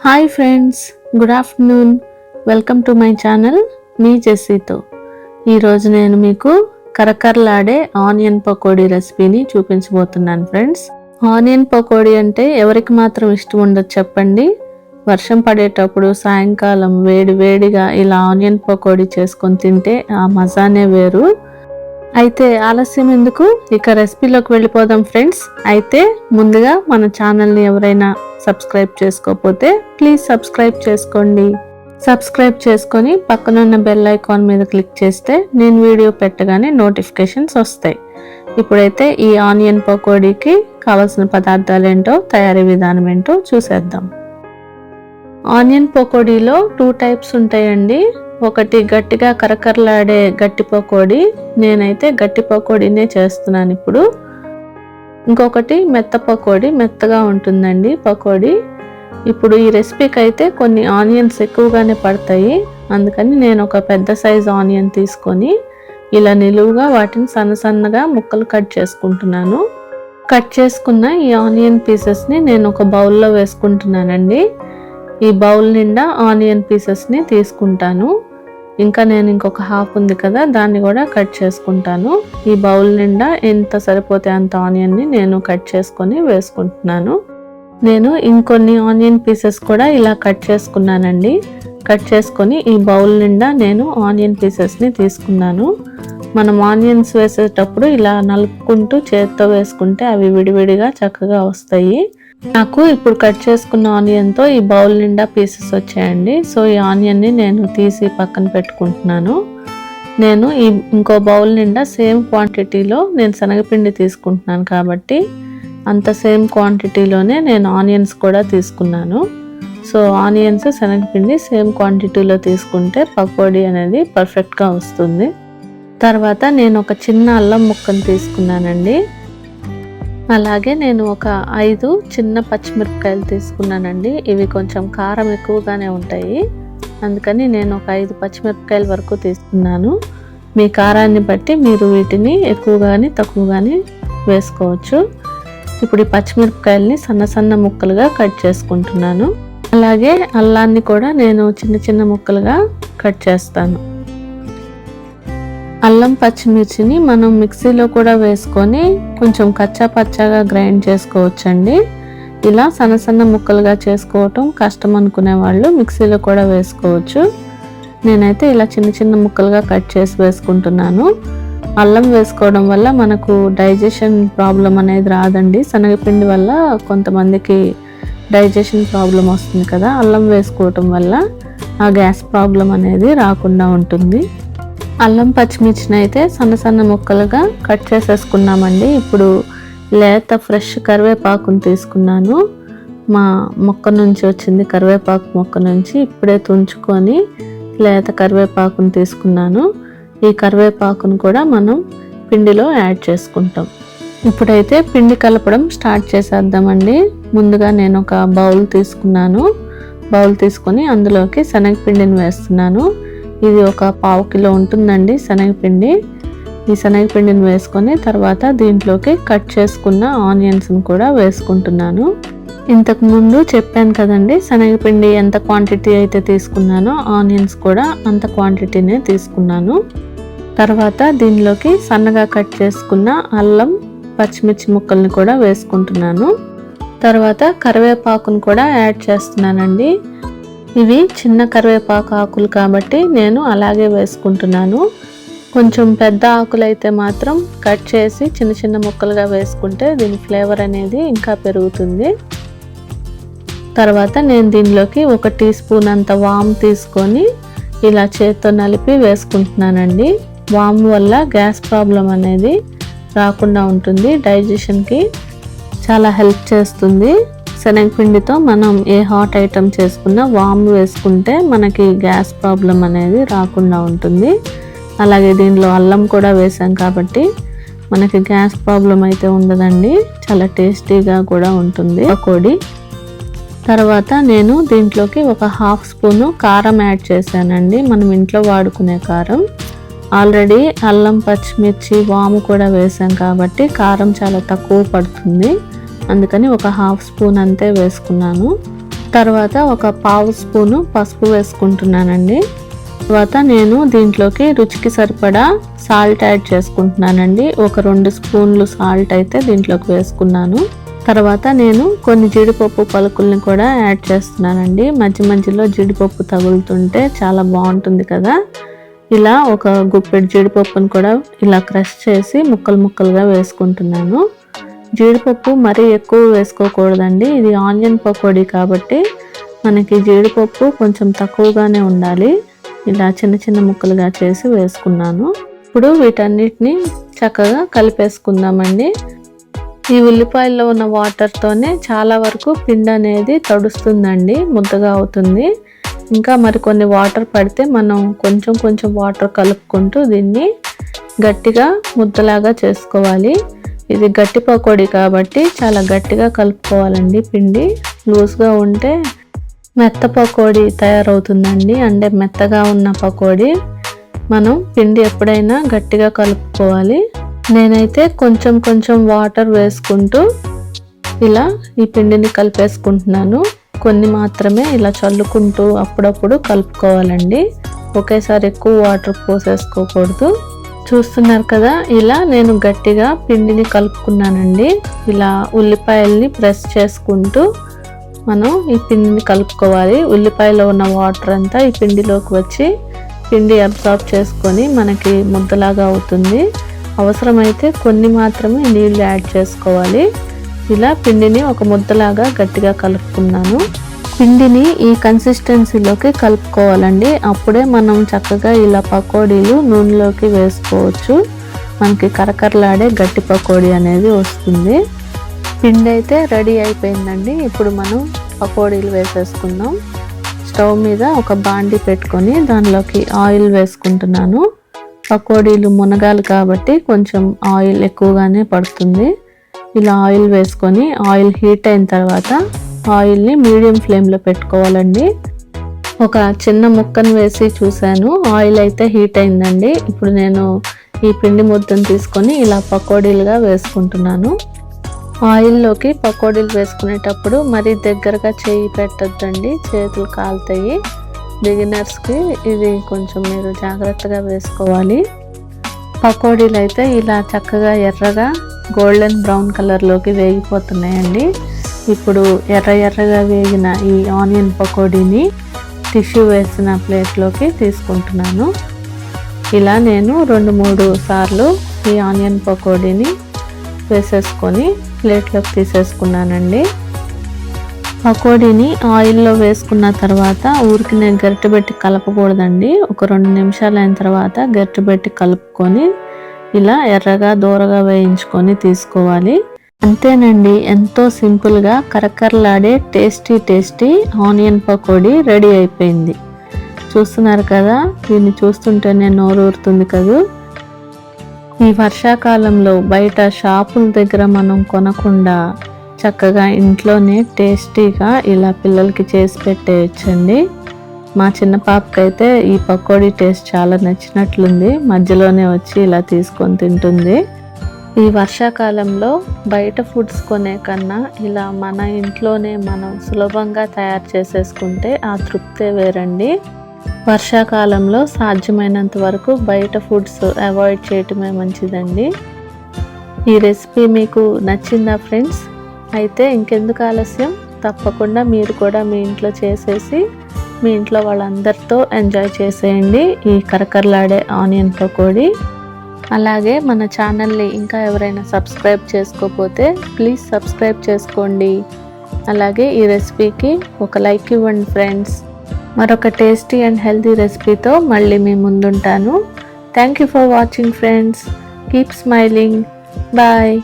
Hi friends, good afternoon. Welcome to my channel మీ జెస్సీతో. ఈరోజు నేను మీకు కరకరలాడే ఆనియన్ పకోడీ రెసిపీని చూపించబోతున్నాను ఫ్రెండ్స్. ఆనియన్ పకోడీ అంటే ఎవరికి మాత్రం ఇష్టం ఉండదు చెప్పండి. వర్షం పడేటప్పుడు సాయంకాలం వేడి వేడిగా ఇలా ఆనియన్ పకోడీ చేసుకొని తింటే ఆ మజానే వేరు. అయితే ఆలస్యం ఎందుకు, ఇక రెసిపీలోకి వెళ్ళిపోదాం ఫ్రెండ్స్. అయితే ముందుగా మన ఛానల్ని ఎవరైనా సబ్స్క్రైబ్ చేసుకోకపోతే ప్లీజ్ సబ్స్క్రైబ్ చేసుకోండి. సబ్స్క్రైబ్ చేసుకొని పక్కనున్న బెల్ ఐకాన్ మీద క్లిక్ చేస్తే నేను వీడియో పెట్టగానే నోటిఫికేషన్స్ వస్తాయి. ఇప్పుడైతే ఈ ఆనియన్ పకోడీకి కావాల్సిన పదార్థాలు ఏంటో, తయారీ విధానం ఏంటో చూసేద్దాం. ఆనియన్ పకోడీలో 2 టైప్స్ ఉంటాయండి. ఒకటి గట్టిగా కరకరలాడే గట్టి పకోడీ, నేనైతే గట్టి పకోడీనే చేస్తున్నాను ఇప్పుడు. ఇంకొకటి మెత్త పకోడీ, మెత్తగా ఉంటుందండి పకోడీ. ఇప్పుడు ఈ రెసిపీకి అయితే కొన్ని ఆనియన్స్ ఎక్కువగానే పడతాయి, అందుకని నేను ఒక పెద్ద సైజ్ ఆనియన్ తీసుకొని ఇలా నిలువుగా వాటిని సన్నగా ముక్కలు కట్ చేసుకుంటున్నాను. కట్ చేసుకున్న ఈ ఆనియన్ పీసెస్ని నేను ఒక బౌల్లో వేసుకుంటున్నానండి. ఈ బౌల్ నిండా ఆనియన్ పీసెస్ని తీసుకుంటాను. ఇంకా నేను ఇంకొక హాఫ్ ఉంది కదా, దాన్ని కూడా కట్ చేసుకుంటాను. ఈ బౌల్ నిండా ఎంత సరిపోతే అంత ఆనియన్ని నేను కట్ చేసుకొని వేసుకుంటున్నాను. నేను ఇంకొన్ని ఆనియన్ పీసెస్ కూడా ఇలా కట్ చేసుకున్నానండి. కట్ చేసుకొని ఈ బౌల్ నిండా నేను ఆనియన్ పీసెస్ని తీసుకున్నాను. మనం ఆనియన్స్ వేసేటప్పుడు ఇలా నలుపుకుంటూ చేత్తో వేసుకుంటే అవి విడివిడిగా చక్కగా వస్తాయి. నాకు ఇప్పుడు కట్ చేసుకున్న ఆనియన్తో ఈ బౌల్ నిండా పీసెస్ వచ్చాయండి. సో ఈ ఆనియన్ని నేను తీసి పక్కన పెట్టుకుంటున్నాను. నేను ఇంకో బౌల్ నిండా సేమ్ క్వాంటిటీలో నేను శనగపిండి తీసుకుంటున్నాను కాబట్టి అంత సేమ్ క్వాంటిటీలోనే నేను ఆనియన్స్ కూడా తీసుకున్నాను. సో ఆనియన్స్ శనగపిండి సేమ్ క్వాంటిటీలో తీసుకుంటే పకోడీ అనేది పర్ఫెక్ట్గా వస్తుంది. తర్వాత నేను ఒక చిన్న అల్లం ముక్కను తీసుకున్నానండి. అలాగే నేను ఒక 5 చిన్న పచ్చిమిరపకాయలు తీసుకున్నానండి. ఇవి కొంచెం కారం ఎక్కువగానే ఉంటాయి, అందుకని నేను ఒక 5 పచ్చిమిరపకాయల వరకు తీసుకున్నాను. మీ కారాన్ని బట్టి మీరు వీటిని ఎక్కువగాని తక్కువగాని వేసుకోవచ్చు. ఇప్పుడు ఈ పచ్చిమిరపకాయలని సన్న ముక్కలుగా కట్ చేసుకుంటున్నాను. అలాగే అల్లాన్ని కూడా నేను చిన్న ముక్కలుగా కట్ చేస్తాను. అల్లం పచ్చిమిర్చిని మనం మిక్సీలో కూడా వేసుకొని కొంచెం కచ్చా పచ్చాగా గ్రైండ్ చేసుకోవచ్చండి. ఇలా సన్న ముక్కలుగా చేసుకోవటం కష్టం అనుకునే వాళ్ళు మిక్సీలో కూడా వేసుకోవచ్చు. నేనైతే ఇలా చిన్న ముక్కలుగా కట్ చేసి వేసుకుంటున్నాను. అల్లం వేసుకోవడం వల్ల మనకు డైజెషన్ ప్రాబ్లం అనేది రాదండి. శనగపిండి వల్ల కొంతమందికి డైజెషన్ ప్రాబ్లం వస్తుంది కదా, అల్లం వేసుకోవటం వల్ల ఆ గ్యాస్ ప్రాబ్లం అనేది రాకుండా ఉంటుంది. అల్లం పచ్చిమిర్చిని అయితే సన్న ముక్కలుగా కట్ చేసేసుకున్నామండి. ఇప్పుడు లేత ఫ్రెష్ కరివేపాకును తీసుకున్నాను. మా మొక్క నుంచి వచ్చింది, కరివేపాకు మొక్క నుంచి ఇప్పుడే తుంచుకొని లేత కరివేపాకును తీసుకున్నాను. ఈ కరివేపాకును కూడా మనం పిండిలో యాడ్ చేసుకుంటాం. ఇప్పుడైతే పిండి కలపడం స్టార్ట్ చేసేద్దామండి. ముందుగా నేను ఒక బౌల్ తీసుకున్నాను. బౌల్ తీసుకొని అందులోకి శనగపిండిని వేస్తున్నాను. ఇది ఒక 1/2 కిలో ఉంటుందండి శనగపిండి. ఈ శనగపిండిని వేసుకొని తర్వాత దీంట్లోకి కట్ చేసుకున్న ఆనియన్స్ని కూడా వేసుకుంటున్నాను. ఇంతకు ముందు చెప్పాను కదండి, శనగపిండి ఎంత క్వాంటిటీ అయితే తీసుకున్నానో ఆనియన్స్ కూడా అంత క్వాంటిటీనే తీసుకున్నాను. తర్వాత దీనిలోకి సన్నగా కట్ చేసుకున్న అల్లం పచ్చిమిర్చి ముక్కల్ని కూడా వేసుకుంటున్నాను. తర్వాత కరివేపాకును కూడా యాడ్ చేస్తున్నానండి. ఇవి చిన్న కరివేపాకు ఆకులు కాబట్టి నేను అలాగే వేసుకుంటున్నాను. కొంచెం పెద్ద ఆకులు అయితే మాత్రం కట్ చేసి చిన్న ముక్కలుగా వేసుకుంటే దీని ఫ్లేవర్ అనేది ఇంకా పెరుగుతుంది. తర్వాత నేను దీనిలోకి 1 టీ స్పూన్ అంత వాము తీసుకొని ఇలా చేత్తో నలిపి వేసుకుంటున్నానండి. వాము వల్ల గ్యాస్ ప్రాబ్లం అనేది రాకుండా ఉంటుంది, డైజెషన్కి చాలా హెల్ప్ చేస్తుంది. శనగపిండితో మనం ఏ హాట్ ఐటమ్ చేసుకున్నా వాము వేసుకుంటే మనకి గ్యాస్ ప్రాబ్లం అనేది రాకుండా ఉంటుంది. అలాగే దీనిలో అల్లం కూడా వేసాం కాబట్టి మనకి గ్యాస్ ప్రాబ్లం అయితే ఉండదండి. చాలా టేస్టీగా కూడా ఉంటుంది పకోడీ. తర్వాత నేను దీంట్లోకి ఒక 1/2 స్పూను కారం యాడ్ చేశానండి. మనం ఇంట్లో వాడుకునే కారం. ఆల్రెడీ అల్లం పచ్చిమిర్చి వాము కూడా వేసాం కాబట్టి కారం చాలా తక్కువ పడుతుంది, అందుకని ఒక 1/2 స్పూన్ అంతే వేసుకున్నాను. తర్వాత ఒక పావు స్పూను పసుపు వేసుకుంటున్నానండి. తర్వాత నేను దీంట్లోకి రుచికి సరిపడా సాల్ట్ యాడ్ చేసుకుంటున్నానండి. ఒక 2 స్పూన్లు సాల్ట్ అయితే దీంట్లోకి వేసుకున్నాను. తర్వాత నేను కొన్ని జీడిపప్పు పలుకుల్ని కూడా యాడ్ చేస్తున్నానండి. మధ్యలో జీడిపప్పు తగులుతుంటే చాలా బాగుంటుంది కదా. ఇలా ఒక గుప్పెడు జీడిపప్పును కూడా ఇలా క్రష్ చేసి ముక్కలుగా వేసుకుంటున్నాను. జీడిపప్పు మరీ ఎక్కువ వేసుకోకూడదండి. ఇది ఆనియన్ పకోడీ కాబట్టి మనకి జీడిపప్పు కొంచెం తక్కువగానే ఉండాలి. ఇలా చిన్న ముక్కలుగా చేసి వేసుకున్నాను. ఇప్పుడు వీటన్నిటిని చక్కగా కలిపేసుకుందామండి. ఈ ఉల్లిపాయల్లో ఉన్న వాటర్తోనే చాలా వరకు పిండి అనేది తడుస్తుందండి, ముద్దగా అవుతుంది. ఇంకా మరికొన్ని వాటర్ పడితే మనం కొంచెం వాటర్ కలుపుకుంటూ దీన్ని గట్టిగా ముద్దలాగా చేసుకోవాలి. ఇది గట్టి పకోడీ కాబట్టి చాలా గట్టిగా కలుపుకోవాలండి. పిండి లూజ్గా ఉంటే మెత్త పకోడీ తయారవుతుందండి. అంటే మెత్తగా ఉన్న పకోడీ మనం పిండి ఎప్పుడైనా గట్టిగా కలుపుకోవాలి. నేనైతే కొంచెం వాటర్ వేసుకుంటూ ఇలా ఈ పిండిని కలిపేసుకుంటున్నాను. కొన్ని మాత్రమే ఇలా చల్లుకుంటూ అప్పుడప్పుడు కలుపుకోవాలండి. ఒకేసారి ఎక్కువ వాటర్ పోసేసుకోకూడదు. చూస్తున్నారు కదా, ఇలా నేను గట్టిగా పిండిని కలుపుకున్నానండి. ఇలా ఉల్లిపాయల్ని ప్రెస్ చేసుకుంటూ మనం ఈ పిండిని కలుపుకోవాలి. ఉల్లిపాయలో ఉన్న వాటర్ అంతా ఈ పిండిలోకి వచ్చి పిండి అబ్సార్బ్ చేసుకొని మనకి ముద్దలాగా అవుతుంది. అవసరమైతే కొన్ని మాత్రమే నీళ్ళు యాడ్ చేసుకోవాలి. ఇలా పిండిని ఒక ముద్దలాగా గట్టిగా కలుపుకున్నాను. పిండిని ఈ కన్సిస్టెన్సీలోకి కలుపుకోవాలండి. అప్పుడే మనం చక్కగా ఇలా పకోడీలు నూనెలోకి వేసుకోవచ్చు. మనకి కరకరలాడే గట్టి పకోడీ అనేది వస్తుంది. పిండి అయితే రెడీ అయిపోయిందండి. ఇప్పుడు మనం పకోడీలు వేసేసుకుందాం. స్టవ్ మీద ఒక బాండి పెట్టుకొని దానిలోకి ఆయిల్ వేసుకుంటున్నాను. పకోడీలు మునగాలి కాబట్టి కొంచెం ఆయిల్ ఎక్కువగానే పడుతుంది. ఇలా ఆయిల్ వేసుకొని ఆయిల్ హీట్ అయిన తర్వాత ఆయిల్ని మీడియం ఫ్లేమ్లో పెట్టుకోవాలండి. ఒక చిన్న ముక్కను వేసి చూశాను, ఆయిల్ అయితే హీట్ అయిందండి. ఇప్పుడు నేను ఈ పిండి ముద్దను తీసుకొని ఇలా పకోడీలుగా వేసుకుంటున్నాను. ఆయిల్లోకి పకోడీలు వేసుకునేటప్పుడు మరీ దగ్గరగా చేయి పెట్టద్దండి, చేతులు కాలుతాయి. బిగినర్స్కి ఇది కొంచెం మీరు జాగ్రత్తగా వేసుకోవాలి. పకోడీలు అయితే ఇలా చక్కగా ఎర్రగా గోల్డెన్ బ్రౌన్ కలర్లోకి వేగిపోతున్నాయండి. ఇప్పుడు ఎర్రగా వేగిన ఈ ఆనియన్ పకోడీని టిష్యూ వేసిన ప్లేట్లోకి తీసుకుంటున్నాను. ఇలా నేను 2-3 సార్లు ఈ ఆనియన్ పకోడీని వేసేసుకొని ప్లేట్లోకి తీసేసుకున్నానండి. పకోడీని ఆయిల్లో వేసుకున్న తర్వాత ఊరికి నేను గరిటె పెట్టి కలపకూడదండి. ఒక 2 నిమిషాలు అయిన తర్వాత గరిటె పెట్టి కలుపుకొని ఇలా ఎర్రగా దూరగా వేయించుకొని తీసుకోవాలి. అంతేనండి, ఎంతో సింపుల్గా కరకరలాడే టేస్టీ ఆనియన్ పకోడీ రెడీ అయిపోయింది. చూస్తున్నారు కదా, దీన్ని చూస్తుంటేనే నోరు ఊరుతుంది కదా. ఈ వర్షాకాలంలో బయట షాపుల దగ్గర మనం కొనకుండా చక్కగా ఇంట్లోనే టేస్టీగా ఇలా పిల్లలకి చేసి పెట్టేయచ్చండి. మా చిన్న పాపకైతే ఈ పకోడీ టేస్ట్ చాలా నచ్చినట్లుంది. మధ్యలోనే వచ్చి ఇలా తీసుకొని తింటుంది. ఈ వర్షాకాలంలో బయట ఫుడ్స్ కొనే కన్నా ఇలా మన ఇంట్లోనే మనం సులభంగా తయారు చేసేసుకుంటే ఆ తృప్తే వేరండి. వర్షాకాలంలో సాధ్యమైనంత వరకు బయట ఫుడ్స్ అవాయిడ్ చేయటమే మంచిదండి. ఈ రెసిపీ మీకు నచ్చిందా ఫ్రెండ్స్? అయితే ఇంకెందుకు ఆలస్యం, తప్పకుండా మీరు కూడా మీ ఇంట్లో చేసేసి మీ ఇంట్లో వాళ్ళందరితో ఎంజాయ్ చేసేయండి ఈ కరకరలాడే ఆనియన్ పకోడీ. అలాగే మన ఛానల్ని ఇంకా ఎవరైనా సబ్స్క్రైబ్ చేసుకోకపోతే ప్లీజ్ సబ్స్క్రైబ్ చేసుకోండి. అలాగే ఈ రెసిపీకి ఒక లైక్ ఇవ్వండి ఫ్రెండ్స్. మరొక టేస్టీ అండ్ హెల్తీ రెసిపీతో మళ్ళీ మీ ముందుంటాను. Thank you for watching friends. Keep smiling. Bye.